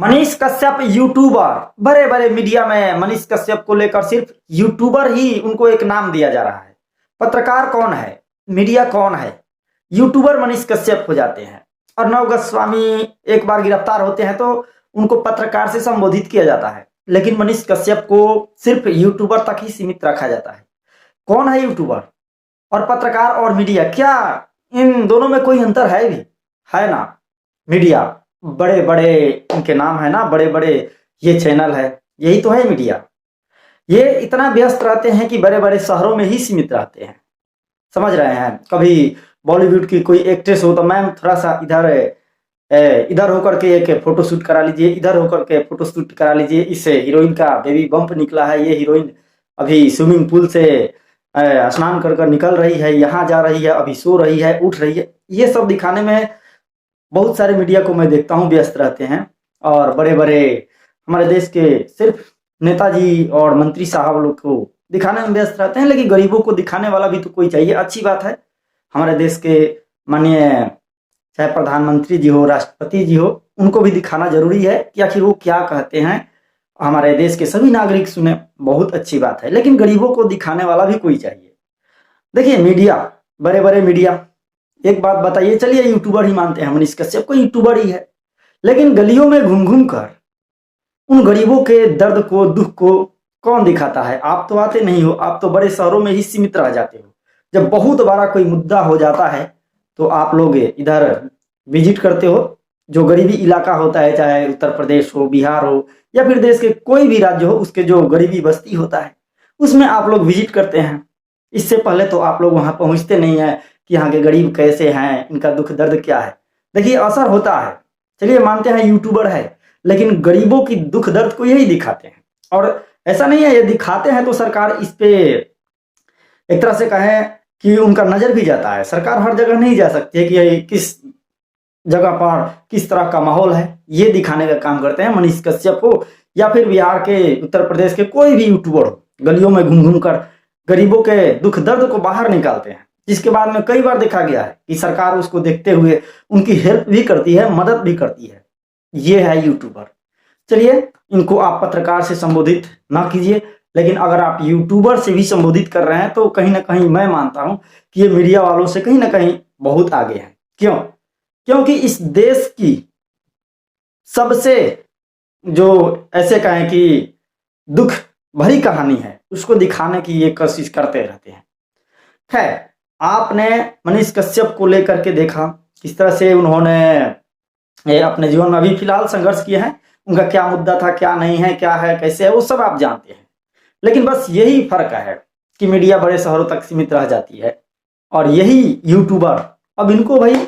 Manish Kashyap YouTuber, बड़े बड़े media में मनीष कश्यप को लेकर सिर्फ यूट्यूबर ही उनको एक नाम दिया जा रहा है। पत्रकार कौन है, मीडिया कौन है, यूट्यूबर मनीष कश्यप हो जाते हैं। और नव गोस्वामी एक बार गिरफ्तार होते हैं तो उनको पत्रकार से संबोधित किया जाता है, लेकिन मनीष कश्यप को सिर्फ यूट्यूबर तक ही सीमित रखा जाता है। कौन है यूट्यूबर और पत्रकार और मीडिया, क्या इन दोनों में कोई अंतर है? भी है ना। मीडिया बड़े बड़े इनके नाम है ना, बड़े बड़े ये चैनल है, यही तो है मीडिया। ये इतना व्यस्त रहते हैं कि बड़े बड़े शहरों में ही सीमित रहते हैं, समझ रहे हैं। कभी बॉलीवुड की कोई एक्ट्रेस हो तो मैम थोड़ा सा इधर होकर के एक फोटो शूट करा लीजिए, इधर होकर के फोटो शूट करा लीजिए। इस हीरोइन का बेबी बम्प निकला है, ये हीरोइन अभी स्विमिंग पूल से स्नान कर कर निकल रही है, यहाँ जा रही है, अभी सो रही है, उठ रही है। ये सब दिखाने में बहुत सारे मीडिया को मैं देखता हूँ व्यस्त रहते हैं। और बड़े बड़े हमारे देश के सिर्फ नेताजी और मंत्री साहब लोग को दिखाने में व्यस्त रहते हैं, लेकिन गरीबों को दिखाने वाला भी तो कोई चाहिए। अच्छी बात है, हमारे देश के माननीय चाहे प्रधानमंत्री जी हो, राष्ट्रपति जी हो, उनको भी दिखाना जरूरी है कि आखिर वो क्या कहते हैं, हमारे देश के सभी नागरिक सुने, बहुत अच्छी बात है। लेकिन गरीबों को दिखाने वाला भी कोई चाहिए। देखिए मीडिया, बड़े बड़े मीडिया, एक बात बताइए, चलिए यूट्यूबर ही मानते हैं, मनीष कश्यप को यूट्यूबर ही है, लेकिन गलियों में घूम घूम कर उन गरीबों के दर्द को, दुख को कौन दिखाता है? आप तो आते नहीं हो, आप तो बड़े शहरों में ही सीमित रह जाते हो। जब बहुत बड़ा कोई मुद्दा हो जाता है तो आप लोग इधर विजिट करते हो। जो गरीबी इलाका होता है, चाहे उत्तर प्रदेश हो, बिहार हो, या फिर देश के कोई भी राज्य हो, उसके जो गरीबी बस्ती होता है उसमें आप लोग विजिट करते हैं। इससे पहले तो आप लोग वहां पहुंचते नहीं है कि यहाँ के गरीब कैसे हैं, इनका दुख दर्द क्या है। देखिए असर होता है, चलिए मानते हैं यूट्यूबर है, लेकिन गरीबों की दुख दर्द को यही दिखाते हैं। और ऐसा नहीं है, ये दिखाते हैं तो सरकार इस पे एक तरह से कहें कि उनका नजर भी जाता है। सरकार हर जगह नहीं जा सकती है कि ये किस जगह पर किस तरह का माहौल है, ये दिखाने का काम करते हैं। मनीष कश्यप हो या फिर बिहार के, उत्तर प्रदेश के कोई भी यूट्यूबर हो, गलियों में घूम घूम कर गरीबों के दुख दर्द को बाहर निकालते हैं, जिसके बाद में कई बार देखा गया है कि सरकार उसको देखते हुए उनकी हेल्प भी करती है, मदद भी करती है। ये है यूट्यूबर। चलिए इनको आप पत्रकार से संबोधित ना कीजिए, लेकिन अगर आप यूट्यूबर से भी संबोधित कर रहे हैं तो कहीं ना कहीं मैं मानता हूं कि ये मीडिया वालों से कहीं ना कहीं बहुत आगे हैं। क्यों? क्योंकि इस देश की सबसे जो ऐसे कहें कि दुख भरी कहानी है, उसको दिखाने की ये कोशिश करते रहते हैं। खैर, आपने मनीष कश्यप को लेकर के देखा किस तरह से उन्होंने अपने जीवन में अभी फिलहाल संघर्ष किए हैं। उनका क्या मुद्दा था, क्या नहीं है, क्या है, कैसे है, वो सब आप जानते हैं। लेकिन बस यही फर्क है कि मीडिया बड़े शहरों तक सीमित रह जाती है और यही यूट्यूबर, अब इनको भाई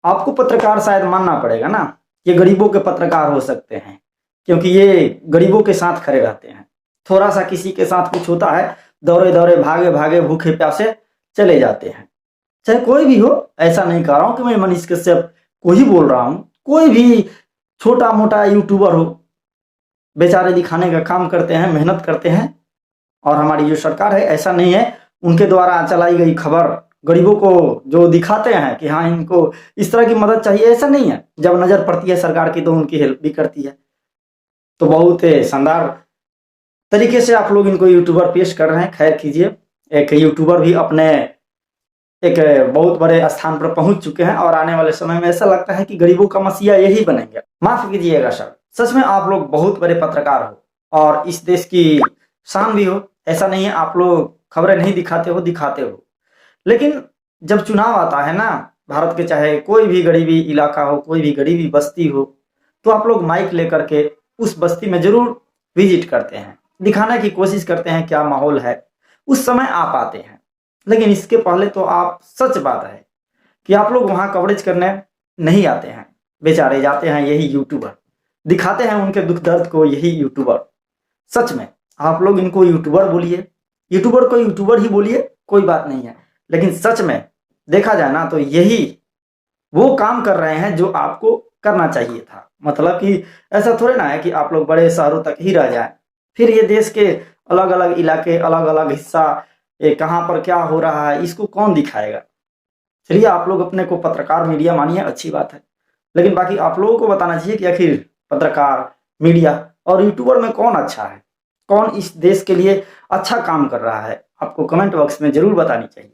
आपको पत्रकार शायद मानना पड़ेगा ना, ये गरीबों के पत्रकार हो सकते हैं, क्योंकि ये गरीबों के साथ खड़े रहते हैं। थोड़ा सा किसी के साथ कुछ होता है, दौड़े दौड़े भागे भागे भूखे प्यासे चले जाते हैं। चाहे कोई भी हो, ऐसा नहीं कह रहा हूं कि मैं मनीष कश्यप को ही बोल रहा हूं, कोई भी छोटा मोटा यूट्यूबर हो, बेचारे दिखाने का काम करते हैं, मेहनत करते हैं। और हमारी जो सरकार है, ऐसा नहीं है उनके द्वारा चलाई गई खबर गरीबों को जो दिखाते हैं कि हाँ इनको इस तरह की मदद चाहिए, ऐसा नहीं है। जब नजर पड़ती है सरकार की तो उनकी हेल्प भी करती है। तो बहुत शानदार तरीके से आप लोग इनको यूट्यूबर पेश कर रहे हैं। खैर कीजिए, एक यूट्यूबर भी अपने एक बहुत बड़े स्थान पर पहुंच चुके हैं और आने वाले समय में ऐसा लगता है कि गरीबों का मसीहा यही बनेंगे। माफ कीजिएगा सर, सच में आप लोग बहुत बड़े पत्रकार हो और इस देश की शान भी हो। ऐसा नहीं है आप लोग खबरें नहीं दिखाते हो, दिखाते हो। लेकिन जब चुनाव आता है ना, भारत के चाहे कोई भी गरीबी इलाका हो, कोई भी गरीबी बस्ती हो, तो आप लोग माइक लेकर के उस बस्ती में जरूर विजिट करते हैं, दिखाने की कोशिश करते हैं क्या माहौल है, उस समय आप आते हैं। लेकिन इसके पहले तो आप, सच बात है कि आप लोग वहां कवरेज करने नहीं आते हैं। बेचारे जाते हैं यही यूट्यूबर, दिखाते हैं उनके दुख दर्द को यही यूट्यूबर। सच में आप लोग इनको यूट्यूबर बोलिए, यूट्यूबर को यूट्यूबर ही बोलिए, कोई बात नहीं है। लेकिन सच में देखा जाए ना तो यही वो काम कर रहे हैं जो आपको करना चाहिए था। मतलब कि ऐसा थोड़े ना है कि आप लोग बड़े शहरों तक ही रह जाएं, फिर ये देश के अलग अलग इलाके, अलग अलग हिस्सा, ये कहाँ पर क्या हो रहा है, इसको कौन दिखाएगा। चलिए आप लोग अपने को पत्रकार मीडिया मानिए, अच्छी बात है, लेकिन बाकी आप लोगों को बताना चाहिए कि आखिर पत्रकार, मीडिया और यूट्यूबर में कौन अच्छा है, कौन इस देश के लिए अच्छा काम कर रहा है, आपको कमेंट बॉक्स में जरूर बतानी चाहिए।